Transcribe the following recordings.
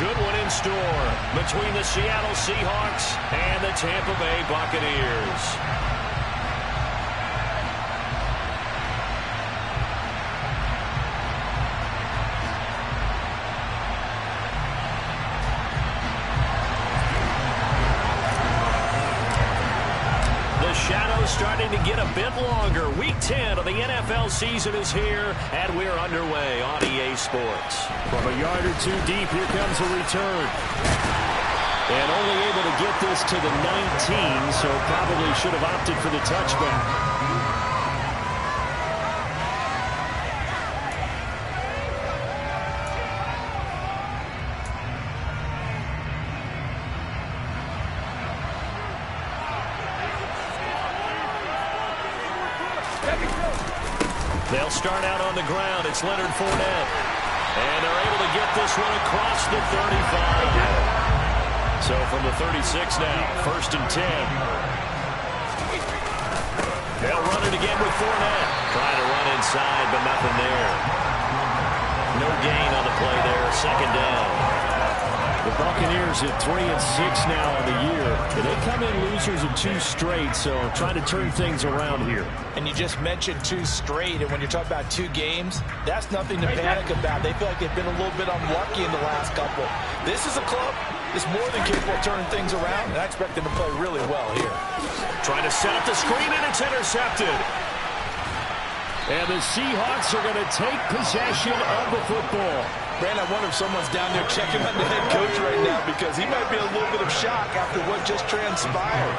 good one in store between the Seattle Seahawks and the Tampa Bay Buccaneers. Starting to get a bit longer. Week 10 of the NFL season is here, and we're underway on EA Sports. From a yard or two deep, here comes a return. And only able to get this to the 19, so probably should have opted for the touchback. They'll start out on the ground. It's Leonard Fournette. And they're able to get this one across the 35. So from the 36 now, 1st and 10. They'll run it again with Fournette. Trying to run inside, but nothing there. No gain on the play there. 2nd down. The Buccaneers at 3-6 now on the year. And they come in losers of 2 straight, so trying to turn things around here. And you just mentioned 2 straight, and when you're talking about 2 games, that's nothing to panic about. They feel like they've been a little bit unlucky in the last couple. This is a club that's more than capable of turning things around, and I expect them to play really well here. Trying to set up the screen, and it's intercepted. And the Seahawks are going to take possession of the football. Brandon, I wonder if someone's down there checking on the head coach right now because he might be a little bit of shock after what just transpired.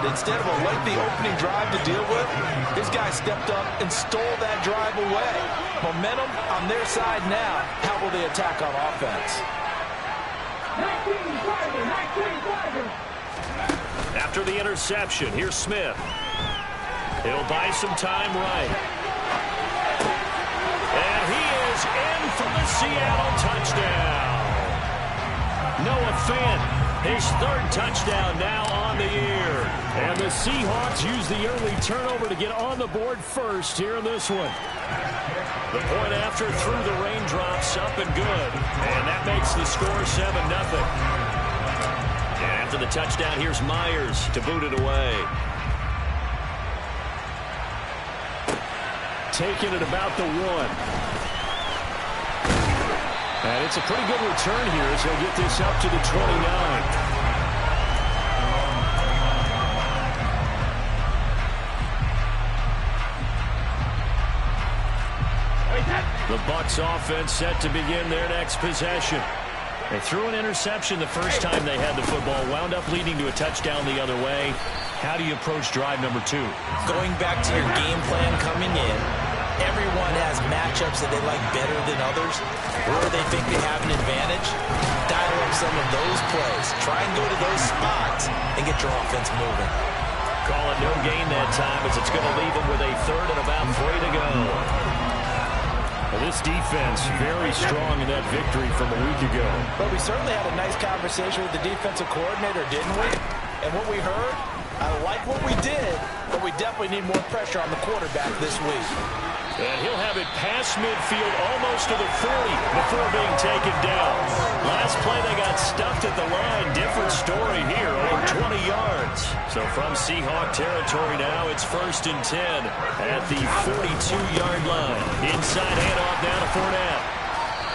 Instead of a lengthy opening drive to deal with, this guy stepped up and stole that drive away. Momentum on their side now. How will they attack on offense? After the interception, here's Smith. He'll buy some time right. And he is in for the Seattle touchdown. Noah Fant, his 3rd touchdown now on the year. And the Seahawks use the early turnover to get on the board first here in this one. The point after through the raindrops, up and good. And that makes the score 7-0. And after the touchdown, here's Myers to boot it away. Taking it about the 1. And it's a pretty good return here as he'll get this up to the 29. The Bucs offense set to begin their next possession. They threw an interception the first time they had the football, wound up leading to a touchdown the other way. How do you approach drive number 2? Going back to your game plan coming in, everyone has matchups that they like better than others. Where they think they have an advantage, dial up some of those plays. Try and go to those spots and get your offense moving. Call it no gain that time as it's going to leave them with a 3rd and about 3 to go. Well, this defense very strong in that victory from a week ago. But we certainly had a nice conversation with the defensive coordinator, didn't we? And what we heard, I like what we did, but we definitely need more pressure on the quarterback this week. And he'll have it past midfield almost to the 40 before being taken down. Last play they got stuffed at the line. Different story here, over 20 yards. So from Seahawk territory now, it's 1st and 10 at the 42-yard line. Inside handoff down to Fournette.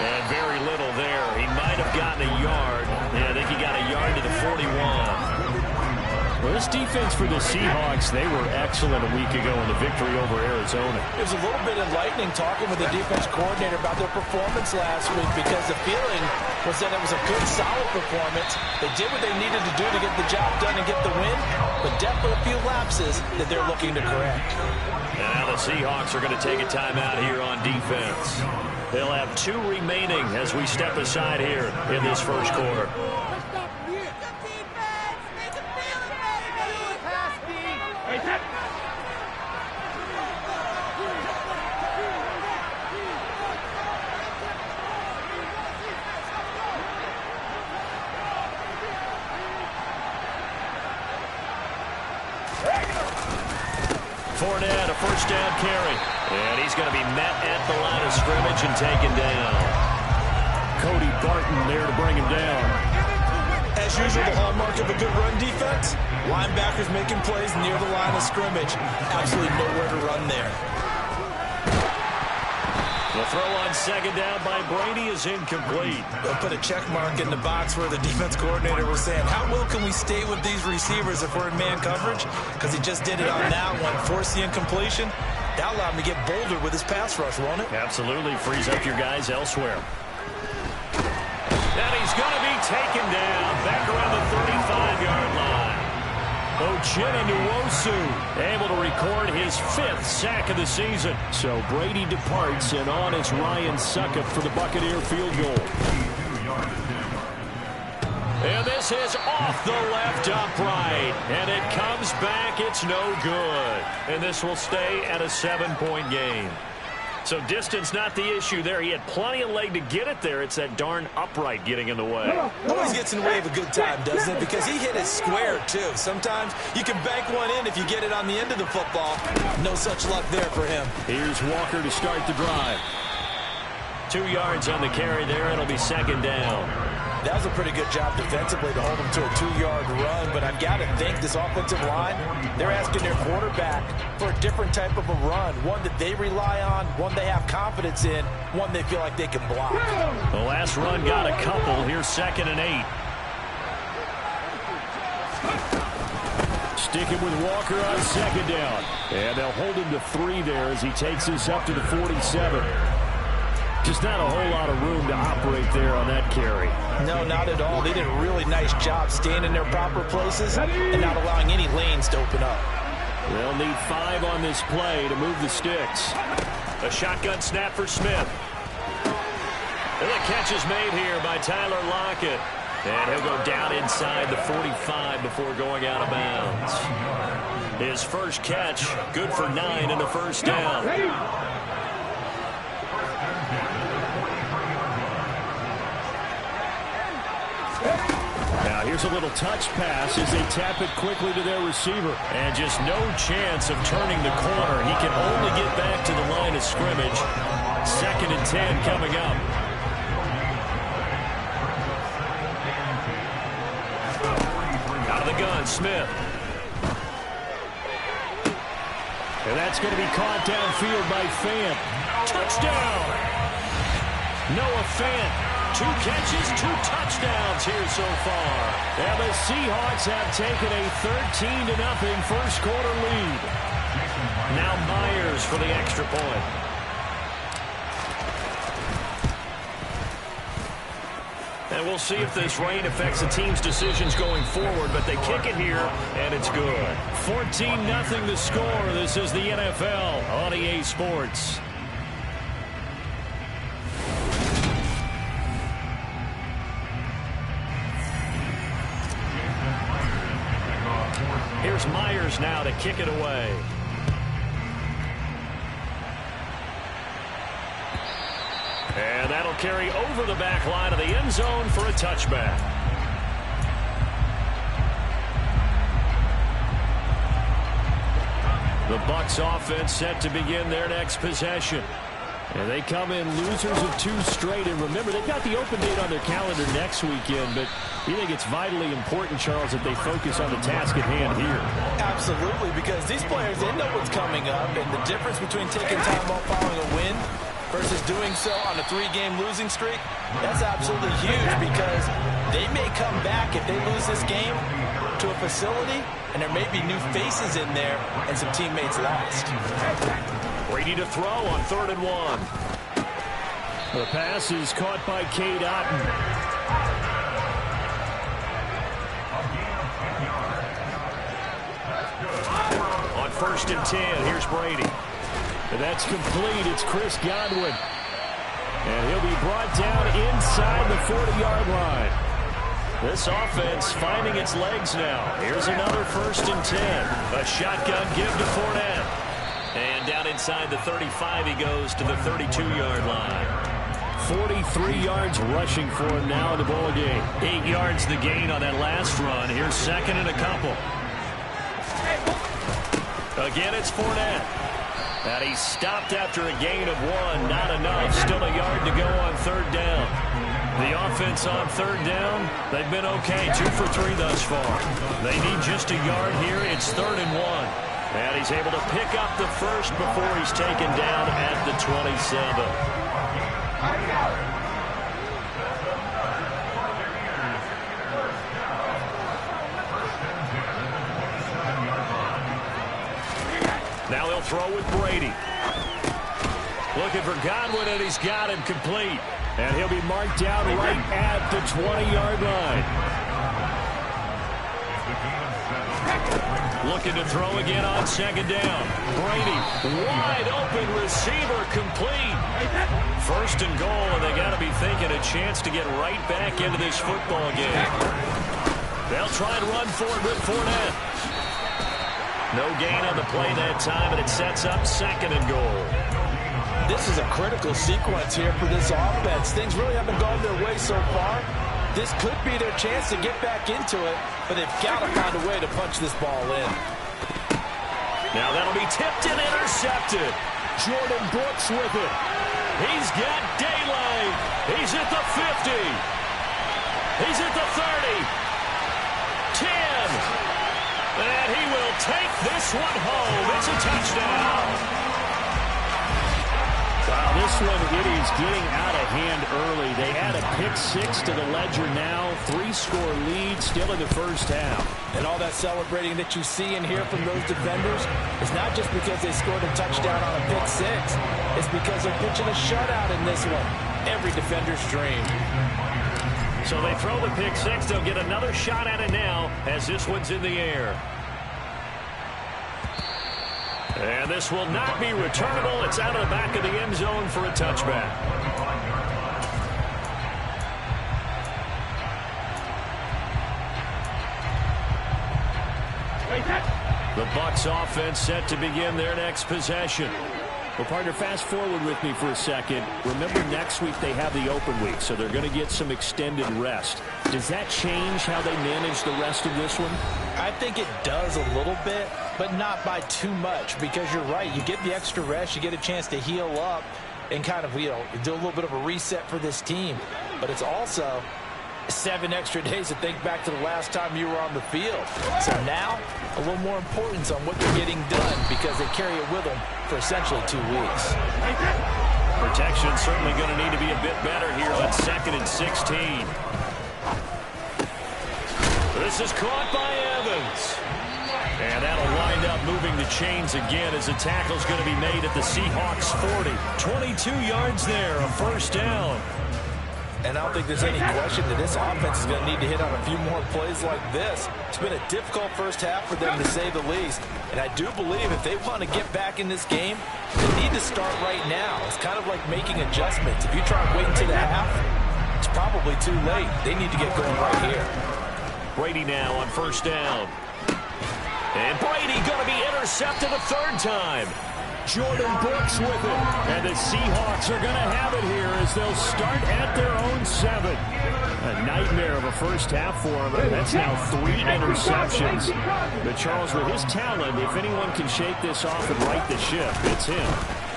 And very little there. He might have gotten a yard. Yeah, I think he got a yard to the 41. Well, this defense for the Seahawks, they were excellent a week ago in the victory over Arizona. It was a little bit enlightening talking with the defense coordinator about their performance last week because the feeling was that it was a good, solid performance. They did what they needed to do to get the job done and get the win, but definitely a few lapses that they're looking to correct. And now the Seahawks are going to take a timeout here on defense. They'll have 2 remaining as we step aside here in this first quarter. Fournette, a 1st down carry. And he's going to be met at the line of scrimmage and taken down. Cody Barton there to bring him down. As usual, the hallmark of a good run defense, linebackers making plays near the line of scrimmage. Absolutely nowhere to run there. The throw on second down by Brady is incomplete. They'll put a check mark in the box where the defense coordinator was saying, how well can we stay with these receivers if we're in man coverage? Because he just did it on that one, forced the incompletion. That allowed him to get bolder with his pass rush, won't it? Absolutely. Frees up your guys elsewhere. And he's going to be taken down back around the 35-yard line. Uchenna-Nwosu able to record his 5th sack of the season. So Brady departs, and on is Ryan Succop for the Buccaneer field goal. And this is off the left upright. And it comes back. It's no good. And this will stay at a 7-point game. So distance not the issue there. He had plenty of leg to get it there. It's that darn upright getting in the way. Always gets in the way of a good time, doesn't it? Because he hit it square, too. Sometimes you can bank one in if you get it on the end of the football. No such luck there for him. Here's Walker to start the drive. 2 yards on the carry there. It'll be second down. That was a pretty good job defensively to hold him to a 2-yard run, but I've got to think this offensive line, they're asking their quarterback for a different type of a run, one that they rely on, one they have confidence in, one they feel like they can block. The last run got a couple. Here's 2nd and 8. Sticking with Walker on second down. And they'll hold him to 3 there as he takes this up to the 47. Just not a whole lot of room to operate there on that carry. No, not at all. They did a really nice job staying in their proper places and not allowing any lanes to open up. They'll need 5 on this play to move the sticks. A shotgun snap for Smith. And the catch is made here by Tyler Lockett. And he'll go down inside the 45 before going out of bounds. His first catch, good for 9 and a first down. Now here's a little touch pass as they tap it quickly to their receiver. And just no chance of turning the corner. He can only get back to the line of scrimmage. 2nd and 10 coming up. Out of the gun, Smith. And that's going to be caught downfield by Fant. Touchdown! Noah Fant. 2 catches, 2 touchdowns here so far. And the Seahawks have taken a 13-0 first quarter lead. Now Myers for the extra point. And we'll see if this rain affects the team's decisions going forward, but they kick it here, and it's good. 14-0 the score. This is the NFL on EA Sports. Here's Myers now to kick it away. And that'll carry over the back line of the end zone for a touchback. The Bucs offense set to begin their next possession. And they come in losers of 2 straight. And remember, they've got the open date on their calendar next weekend. But you think it's vitally important, Charles, that they focus on the task at hand here? Absolutely, because these players, they know what's coming up. And the difference between taking time off following a win versus doing so on a 3-game losing streak, that's absolutely huge because they may come back if they lose this game to a facility, and there may be new faces in there and some teammates lost. Brady to throw on 3rd and 1. The pass is caught by Cade Otton. On 1st and 10, here's Brady. And that's complete. It's Chris Godwin. And he'll be brought down inside the 40-yard line. This offense finding its legs now. Here's another 1st and 10. A shotgun give to Fournette. And down inside the 35 he goes to the 32-yard line. 43 yards rushing for him now in the ball game. 8 yards the gain on that last run. Here's 2nd and a couple. Again, it's Fournette. And he stopped after a gain of 1. Not enough. Still a yard to go on 3rd down. The offense on third down, they've been okay, 2 for 3 thus far. They need just a yard here. It's 3rd and 1. And he's able to pick up the first before he's taken down at the 27. Now he'll throw with Brady. Looking for Godwin, and he's got him complete. And he'll be marked down right at the 20-yard line. Looking to throw again on 2nd down. Brady, wide open receiver, complete. 1st and goal, and they got to be thinking a chance to get right back into this football game. They'll try and run for it with Fournette. No gain on the play that time, and it sets up 2nd and goal. This is a critical sequence here for this offense. Things really haven't gone their way so far. This could be their chance to get back into it, but they've got to find a way to punch this ball in. Now that'll be tipped and intercepted. Jordan Brooks with it. He's got daylight. He's at the 50. He's at the 30. 10. And he will take this one home. It's a touchdown. Wow, this one, it is getting out of hand early. They add a pick-6 to the ledger now. 3-score lead still in the first half. And all that celebrating that you see and hear from those defenders is not just because they scored a touchdown on a pick-6. It's because they're pitching a shutout in this one. Every defender's dream. So they throw the pick-6. They'll get another shot at it now as this one's in the air. And this will not be returnable. It's out of the back of the end zone for a touchback. The Bucs offense set to begin their next possession. Well, partner, fast forward with me for a second. Remember, next week they have the open week, so they're going to get some extended rest. Does that change how they manage the rest of this one? I think it does a little bit, but not by too much, because you're right. You get the extra rest, you get a chance to heal up and kind of, do a little bit of a reset for this team. But it's also 7 extra days to think back to the last time you were on the field. So now, a little more importance on what they're getting done because they carry it with them for essentially 2 weeks. Protection certainly going to need to be a bit better here on 2nd and 16. This is caught by Evans. And that'll wind up moving the chains again as the tackle's going to be made at the Seahawks 40. 22 yards there, a 1st down. And I don't think there's any question that this offense is going to need to hit on a few more plays like this. It's been a difficult first half for them, to say the least. And I do believe if they want to get back in this game, they need to start right now. It's kind of like making adjustments. If you try and wait until the half, it's probably too late. They need to get going right here. Brady now on 1st down. And Brady going to be intercepted a 3rd time. Jordan Brooks with it. And the Seahawks are going to have it here as they'll start at their own 7. A nightmare of a first half for him. That's now 3 interceptions. But Charles, with his talent, if anyone can shake this off and right the ship, it's him.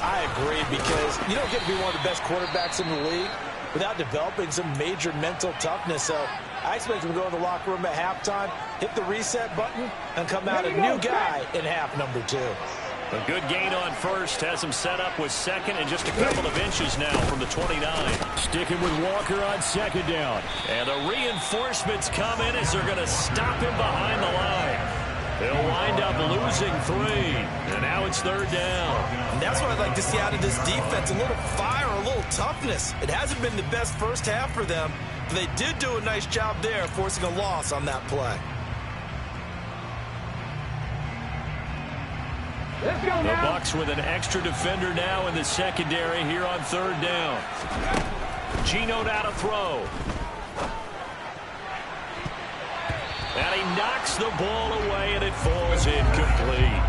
I agree, because you don't get to be one of the best quarterbacks in the league without developing some major mental toughness. So I expect him to go in the locker room at halftime, hit the reset button, and come out a new guy in half number 2. A good gain on 1st has him set up with 2nd and just a couple of inches now from the 29. Sticking with Walker on 2nd down. And the reinforcements come in as they're going to stop him behind the line. They'll wind up losing 3. And now it's 3rd down. And that's what I'd like to see out of this defense. A little fire, a little toughness. It hasn't been the best first half for them, but they did do a nice job there, forcing a loss on that play. The Bucs with an extra defender now in the secondary here on 3rd down. Geno now to throw. And he knocks the ball away, and it falls incomplete.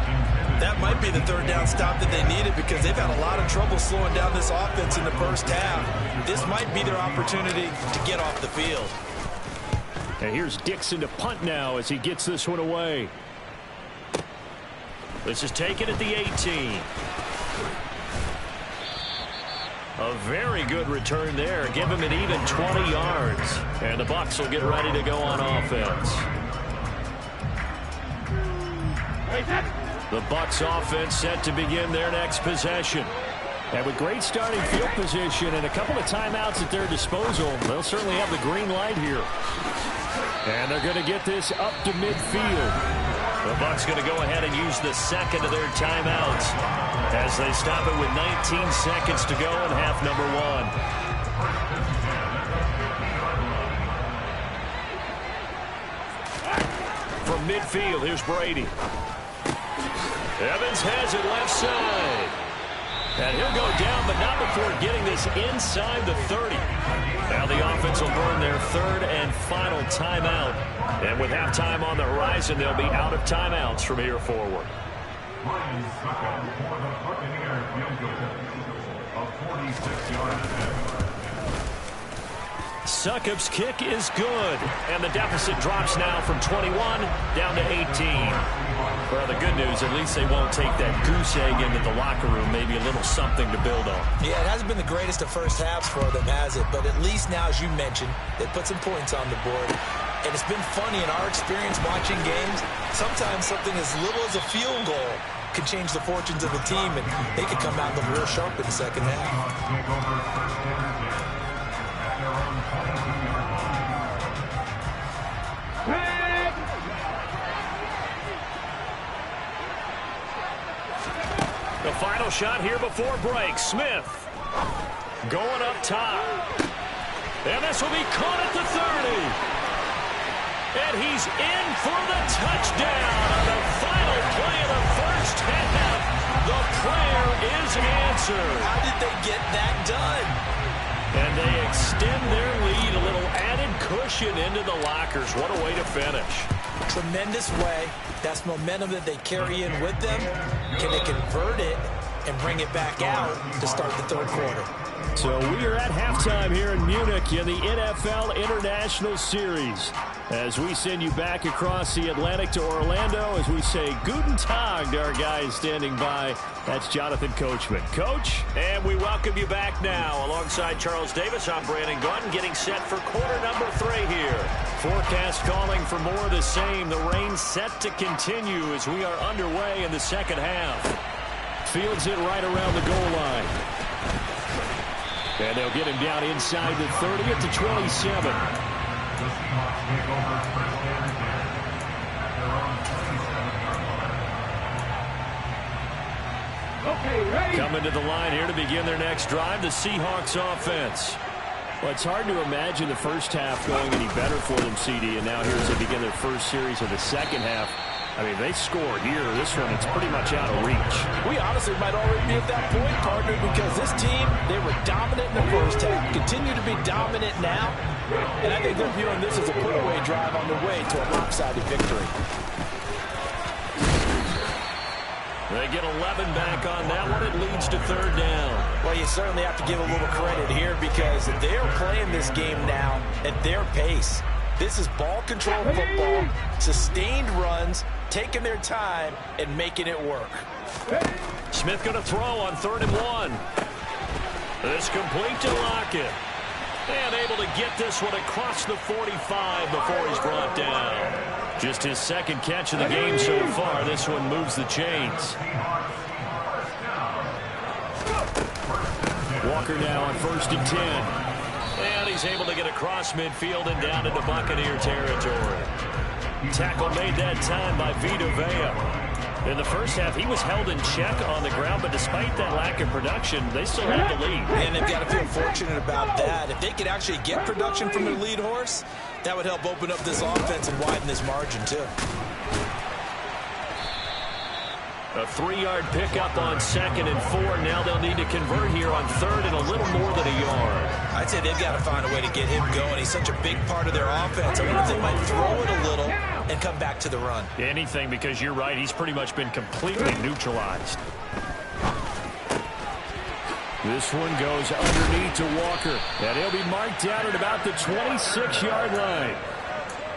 That might be the 3rd down stop that they needed, because they've had a lot of trouble slowing down this offense in the first half. This might be their opportunity to get off the field. And here's Dixon to punt now as he gets this one away. This is taken at the 18. A very good return there. Give him an even 20 yards. And the Bucs will get ready to go on offense. The Bucs offense set to begin their next possession. And with great starting field position and a couple of timeouts at their disposal, they'll certainly have the green light here. And they're going to get this up to midfield. The Bucs going to go ahead and use the second of their timeouts as they stop it with 19 seconds to go in half number one. From midfield, here's Brady. Evans has it left side. And he'll go down, but not before getting this inside the 30. Now the offense will burn their third and final timeout. And with halftime on the horizon, they'll be out of timeouts from here forward. Succop's kick is good. And the deficit drops now from 21 down to 18. Well, the good news, at least they won't take that goose egg into the locker room. Maybe a little something to build on. Yeah, it hasn't been the greatest of first halves for them, has it? But at least now, as you mentioned, they put some points on the board. And it's been funny in our experience watching games. Sometimes something as little as a field goal can change the fortunes of the team, and they could come out looking real sharp in the second half. The final shot here before break. Smith going up top. And this will be caught at the 30. And he's in for the touchdown on the final play of the first half. The prayer is answered. How did they get that done? And they extend their lead, a little added cushion into the lockers. What a way to finish. Tremendous way. That's momentum that they carry in with them. Can they convert it and bring it back out to start the third quarter? So we are at halftime here in Munich in the NFL International Series. As we send you back across the Atlantic to Orlando, as we say Guten Tag to our guys standing by. That's Jonathan Coachman. Coach, and we welcome you back now. Alongside Charles Davis, I'm Brandon Gunn, getting set for quarter number 3 here. Forecast calling for more of the same. The rain set to continue as we are underway in the second half. Fields it right around the goal line. And they'll get him down inside the 30 at the 27. Coming to the line here to begin their next drive, the Seahawks offense. Well, it's hard to imagine the first half going any better for them, CD, and now here as they begin their first series of the second half. I mean, they score here. This one, it's pretty much out of reach. We honestly might already be at that point, partner, because this team, they were dominant in the first half, continue to be dominant now, and I think they're viewing this as a put-away drive on the way to a lopsided victory. They get 11 back on that one. It leads to third down. Well, you certainly have to give a little credit here because they're playing this game now at their pace. This is ball control football, sustained runs, taking their time, and making it work. Smith going to throw on 3rd and 1. This complete to Lockett. And able to get this one across the 45 before he's brought down. Just his second catch of the game so far. This one moves the chains. Walker now on 1st and 10. And he's able to get across midfield and down into Buccaneer territory. Tackle made that time by Vita Vea. In the first half, he was held in check on the ground, but despite that lack of production, they still have the lead. And they've got to feel fortunate about that. If they could actually get production from their lead horse, that would help open up this offense and widen this margin, too. A 3-yard pickup on 2nd and 4. Now they'll need to convert here on 3rd and a little more than a yard. I'd say they've got to find a way to get him going. He's such a big part of their offense. I wonder if they might throw it a little and come back to the run. Anything, because you're right. He's pretty much been completely neutralized. This one goes underneath to Walker. And he'll be marked down at about the 26-yard line.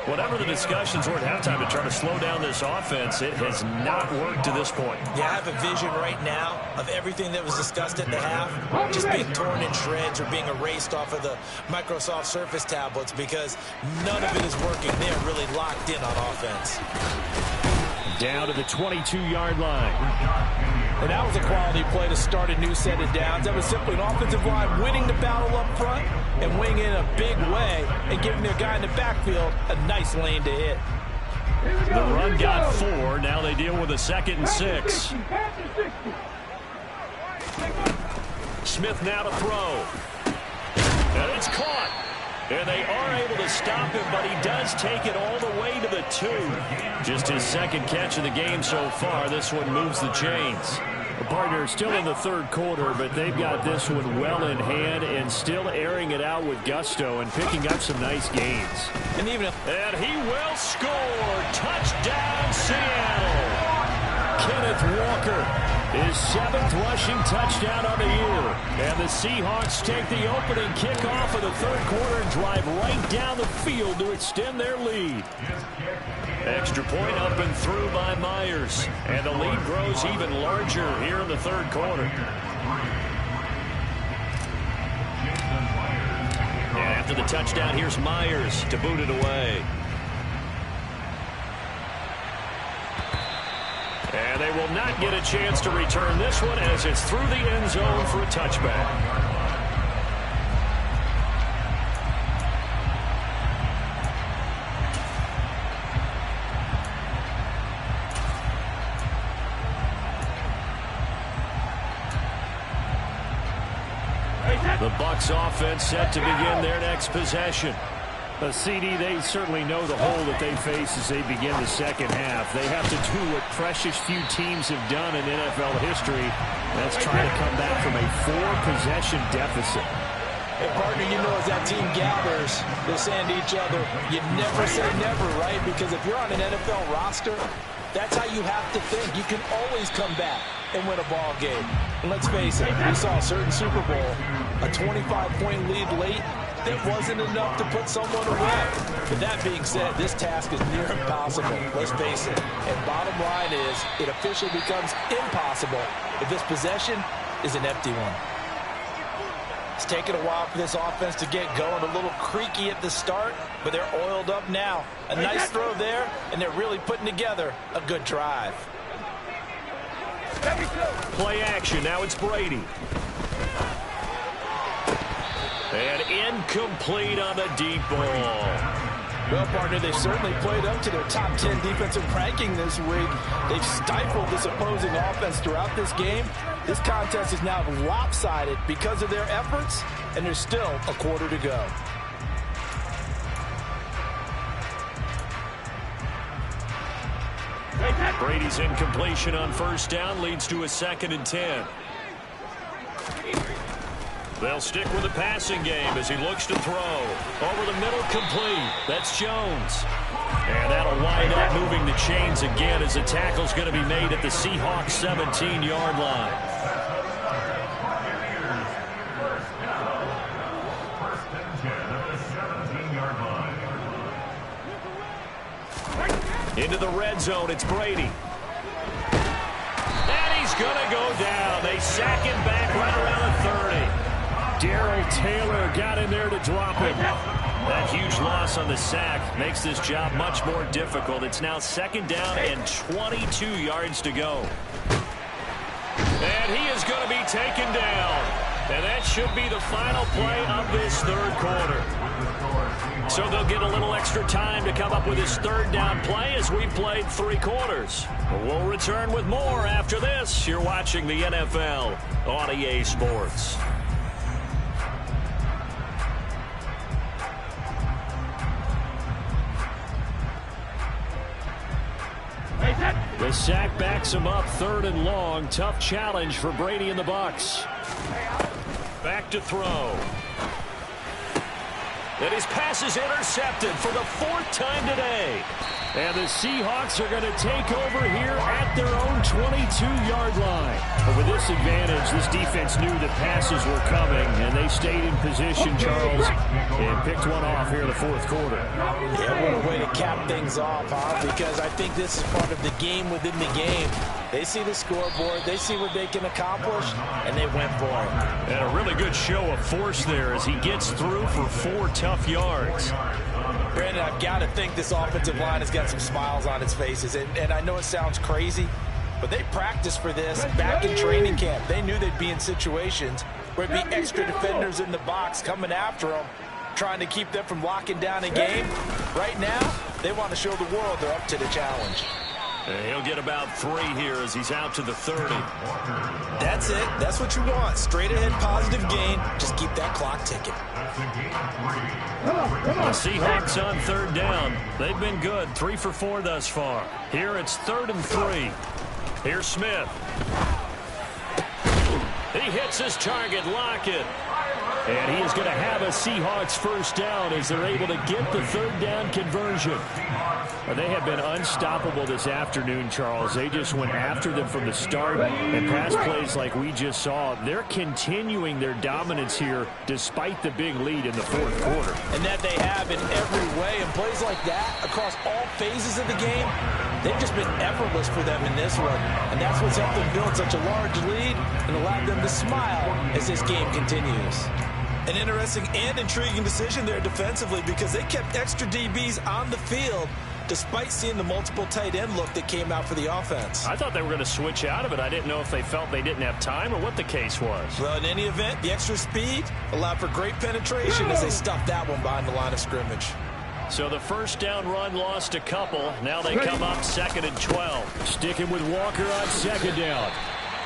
Whatever the discussions were at halftime to try to slow down this offense, it has not worked to this point. Yeah, I have a vision right now of everything that was discussed at the half just being torn in shreds or being erased off of the Microsoft Surface tablets because none of it is working. They are really locked in on offense. Down to the 22-yard line. And that was a quality play to start a new set of downs. That was simply an offensive line winning the battle up front and winning in a big way and giving their guy in the backfield a nice lane to hit. The run got 4. Now they deal with a 2nd and 6. Smith now to throw. And it's caught. And they are able to stop him, but he does take it all the way to the 2. Just his 2nd catch of the game so far. This one moves the chains. The partner still in the 3rd quarter, but they've got this one well in hand and still airing it out with gusto and picking up some nice gains. And he will score. Touchdown, Seattle. Kenneth Walker, his 7th rushing touchdown of the year. And the Seahawks take the opening kickoff of the 3rd quarter and drive right down the field to extend their lead. Extra point up and through by Myers. And the lead grows even larger here in the 3rd quarter. And after the touchdown, here's Myers to boot it away. And they will not get a chance to return this one as it's through the end zone for a touchback. The Bucs offense set to begin their next possession. CD, they certainly know the hole that they face as they begin the 2nd half. They have to do what precious few teams have done in NFL history. That's trying to come back from a 4-possession deficit. Hey, partner, you know as that team gathers, they're saying to each other, you never say never, right? Because if you're on an NFL roster, that's how you have to think. You can always come back and win a ball game. And let's face it, we saw a certain Super Bowl, a 25-point lead late, that wasn't enough to put someone away. But that being said, this task is near impossible. Let's face it. And bottom line is, it officially becomes impossible if this possession is an empty one. It's taken a while for this offense to get going. A little creaky at the start, but they're oiled up now. A nice throw there, and they're really putting together a good drive. Play action. Now it's Brady. And incomplete on the deep ball. Well, partner, they certainly played up to their top 10 defensive ranking this week. They've stifled this opposing offense throughout this game. This contest is now lopsided because of their efforts, and there's still a quarter to go. Brady's incompletion on 1st down leads to a 2nd and 10. They'll stick with the passing game as he looks to throw. Over the middle, complete. That's Jones. And that'll wind up moving the chains again as the tackle's going to be made at the Seahawks 17-yard line. Into the red zone, it's Brady. And he's going to go down. They sack him back right around the 30. Darrell Taylor got in there to drop him. That huge loss on the sack makes this job much more difficult. It's now 2nd down and 22 yards to go. And he is going to be taken down. And that should be the final play of this 3rd quarter. So they'll get a little extra time to come up with his 3rd down play as we played 3 quarters. We'll return with more after this. You're watching the NFL on EA Sports. The sack backs him up 3rd and long. Tough challenge for Brady and the Bucs. Back to throw. And his pass is intercepted for the 4th time today. And the Seahawks are going to take over here at their own 22-yard line. But with this advantage, this defense knew that passes were coming, and they stayed in position, Charles, and picked one off here in the fourth quarter. Yeah, what a way to cap things off, huh? Because I think this is part of the game within the game. They see the scoreboard, they see what they can accomplish, and they went for it. And a really good show of force there as he gets through for 4 tough yards. Brandon, I've got to think this offensive line has got some smiles on its faces. And I know it sounds crazy, but they practiced for this back in training camp. They knew they'd be in situations where it'd be extra defenders in the box coming after them, trying to keep them from locking down a game. Right now, they want to show the world they're up to the challenge. And he'll get about 3 here as he's out to the 30. That's it. That's what you want. Straight ahead positive gain. Just keep that clock ticking. The Seahawks on 3rd down. They've been good. 3 for 4 thus far. Here it's 3rd and 3. Here's Smith. He hits his target. Lockett. And he is going to have a Seahawks first down as they're able to get the 3rd down conversion. They have been unstoppable this afternoon, Charles. They just went after them from the start, and pass plays like we just saw, they're continuing their dominance here despite the big lead in the fourth quarter. And that they have in every way, and plays like that across all phases of the game, they've just been effortless for them in this one. And that's what's helped them build such a large lead and allowed them to smile as this game continues. An interesting and intriguing decision there defensively because they kept extra DBs on the field despite seeing the multiple tight end look that came out for the offense. I thought they were going to switch out of it. I didn't know if they felt they didn't have time or what the case was. Well, in any event, the extra speed allowed for great penetration as they stuffed that one behind the line of scrimmage. So the first down run lost a couple. Now they come up 2nd and 12. Sticking with Walker on 2nd down.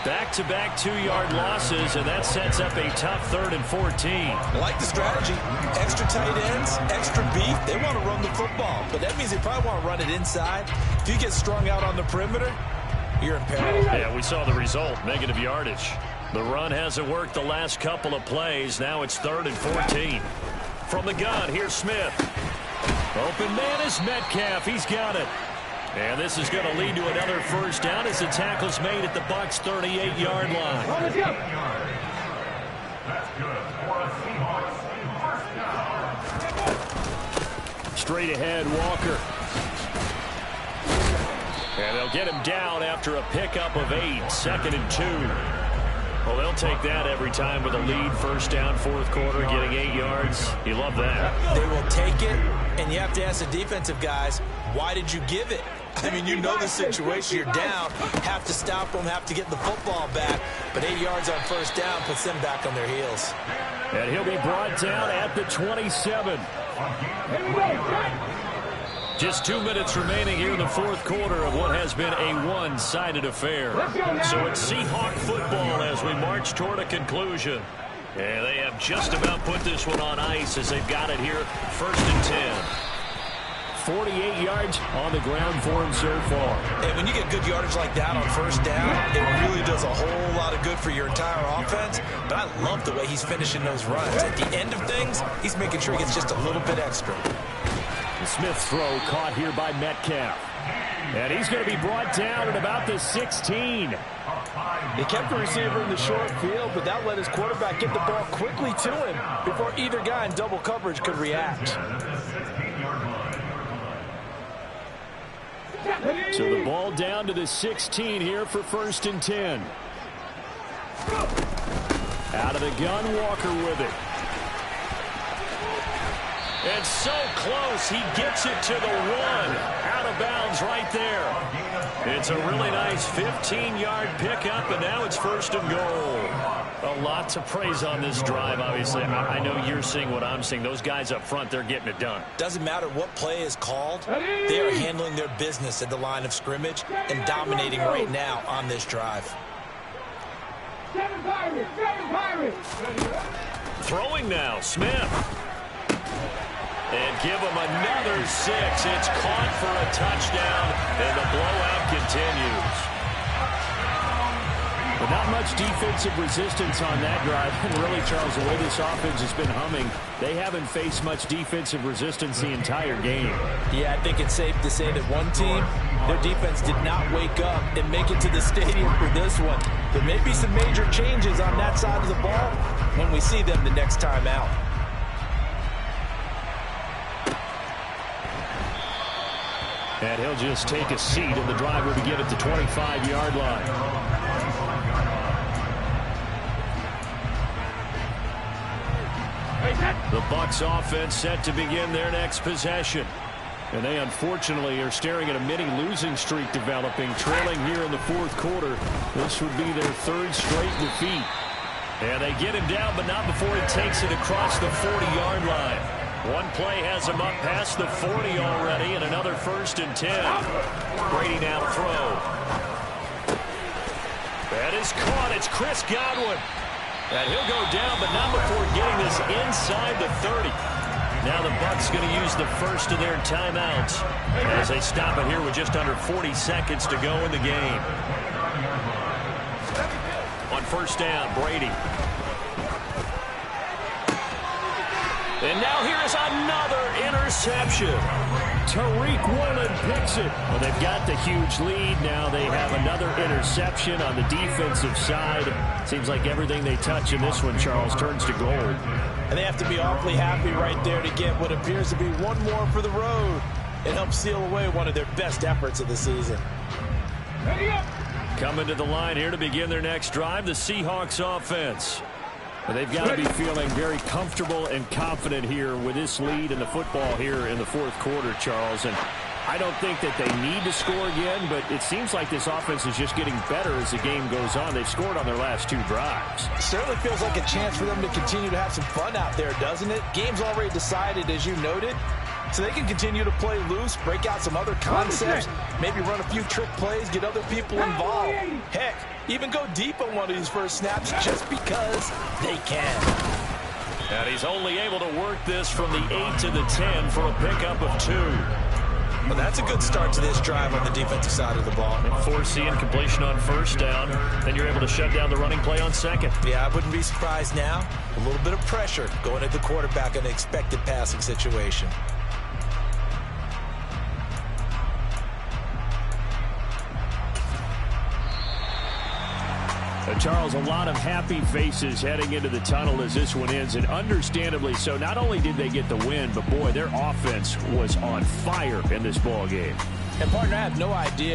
Back-to-back 2-yard losses, and that sets up a tough 3rd and 14. I like the strategy. Extra tight ends, extra beef. They want to run the football, but that means they probably want to run it inside. If you get strung out on the perimeter, you're in peril. Yeah, we saw the result, negative yardage. The run hasn't worked the last couple of plays. Now it's 3rd and 14. From the gun, here's Smith. Open man is Metcalf. He's got it. And this is going to lead to another first down as the tackle's made at the Bucs' 38-yard line. Straight ahead, Walker. And they'll get him down after a pickup of 8, 2nd and 2. Well, they'll take that every time with a lead. First down, fourth quarter, getting 8 yards. You love that. They will take it, and you have to ask the defensive guys, why did you give it? I mean, you know the situation. You're down, have to stop them, have to get the football back. But 8 yards on first down puts them back on their heels. And he'll be brought down at the 27. Just 2 minutes remaining here in the fourth quarter of what has been a one-sided affair. So it's Seahawk football as we march toward a conclusion. And they have just about put this one on ice as they've got it here, 1st and 10. 48 yards on the ground for him so far. And when you get good yardage like that on first down, it really does a whole lot of good for your entire offense. But I love the way he's finishing those runs. At the end of things, he's making sure he gets just a little bit extra. The Smith throw caught here by Metcalf. And he's going to be brought down at about the 16. They kept the receiver in the short field, but that let his quarterback get the ball quickly to him before either guy in double coverage could react. So the ball down to the 16 here for 1st and 10. Out of the gun, Walker with it. And so close, he gets it to the 1. Out of bounds right there. It's a really nice 15-yard pickup, and now it's 1st and goal. A lot to praise on this drive, obviously. I know you're seeing what I'm seeing. Those guys up front, they're getting it done. Doesn't matter what play is called. They are handling their business at the line of scrimmage and dominating right now on this drive. Throwing now, Smith. And give him another 6. It's caught for a touchdown, and the blowout continues. But not much defensive resistance on that drive. And really, Charles, the way this offense has been humming, they haven't faced much defensive resistance the entire game. Yeah, I think it's safe to say that one team, their defense did not wake up and make it to the stadium for this one. There may be some major changes on that side of the ball when we see them the next time out. And he'll just take a seat, and the drive will begin at the 25-yard line. The Bucs offense set to begin their next possession. And they unfortunately are staring at a mini losing streak developing, trailing here in the fourth quarter. This would be their third straight defeat. And they get him down, but not before he takes it across the 40-yard line. One play has him up past the 40 already, and another 1st and 10. Brady now to throw. That is caught. It's Chris Godwin. And he'll go down, but not before getting this inside the 30. Now the Bucs going to use the first of their timeouts as they stop it here with just under 40 seconds to go in the game. On 1st down, Brady. And now here is another interception. Tariq Woolen picks it. Well, they've got the huge lead. Now they have another interception on the defensive side. Seems like everything they touch in this one, Charles, turns to gold. And they have to be awfully happy right there to get what appears to be one more for the road and help seal away one of their best efforts of the season. Coming to the line here to begin their next drive, the Seahawks offense. They've got to be feeling very comfortable and confident here with this lead in the football here in the fourth quarter, Charles. And I don't think that they need to score again, but it seems like this offense is just getting better as the game goes on. They've scored on their last 2 drives. Certainly feels like a chance for them to continue to have some fun out there, doesn't it? Game's already decided, as you noted, so they can continue to play loose, break out some other concepts, maybe run a few trick plays, get other people involved. Heck, even go deep on one of these first snaps just because they can. And he's only able to work this from the 8 to the 10 for a pickup of 2. Well, that's a good start to this drive on the defensive side of the ball. Forcing completion on 1st down. Then you're able to shut down the running play on 2nd. Yeah, I wouldn't be surprised now. A little bit of pressure going at the quarterback in an expected passing situation. Charles, a lot of happy faces heading into the tunnel as this one ends, and understandably so. Not only did they get the win, but boy, their offense was on fire in this ball game. And partner, I have no idea